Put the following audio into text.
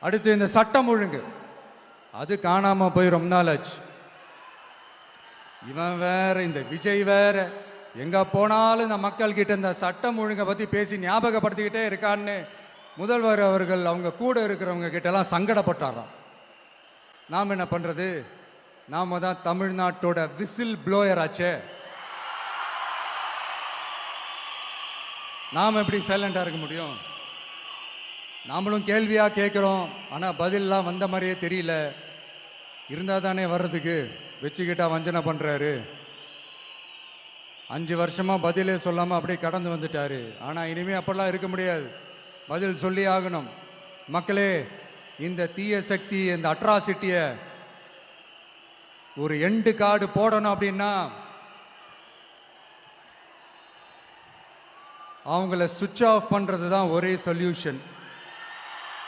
அடுத்து இந்த சட்டம் ஒழுங்கு, அது காணாம போய் ரொம்ப நாள் ஆச்சு. இவன் வேற, இந்த விஜய் வேற, எங்க போனாலும் இந்த மக்கள் கிட்ட இந்த சட்டம் ஒழுங்கை பத்தி பேசி ஞாபகப்படுத்திக்கிட்டே இருக்கான்னு முதல்வர் அவர்கள் அவங்க கூட இருக்கிறவங்க கிட்ட எல்லாம் சங்கடப்பட்டாராம். நாம் என்ன பண்றது? நாம தான் தமிழ்நாட்டோட விசில் ப்ளோயர் ஆச்சே. நாம் எப்படி சைலண்டா இருக்க முடியும்? நாமளும் கேள்வியா கேட்குறோம், ஆனால் பதிலெலாம் வந்த மாதிரியே தெரியல. இருந்தால் தானே வர்றதுக்கு, வச்சுக்கிட்டா வஞ்சனை பண்ணுறாரு. 5 வருஷமாக பதிலே சொல்லாமல் அப்படியே கடந்து வந்துட்டாரு. ஆனால் இனிமேல் அப்படிலாம் இருக்க முடியாது, பதில் சொல்லி ஆகணும். மக்களே, இந்த தீய சக்தி, இந்த அட்ராசிட்டியை ஒரு எண்டு கார்டு போடணும் அப்படின்னா அவங்கள சுவிட்ச் ஆஃப் பண்ணுறது தான் ஒரே சொல்யூஷன்.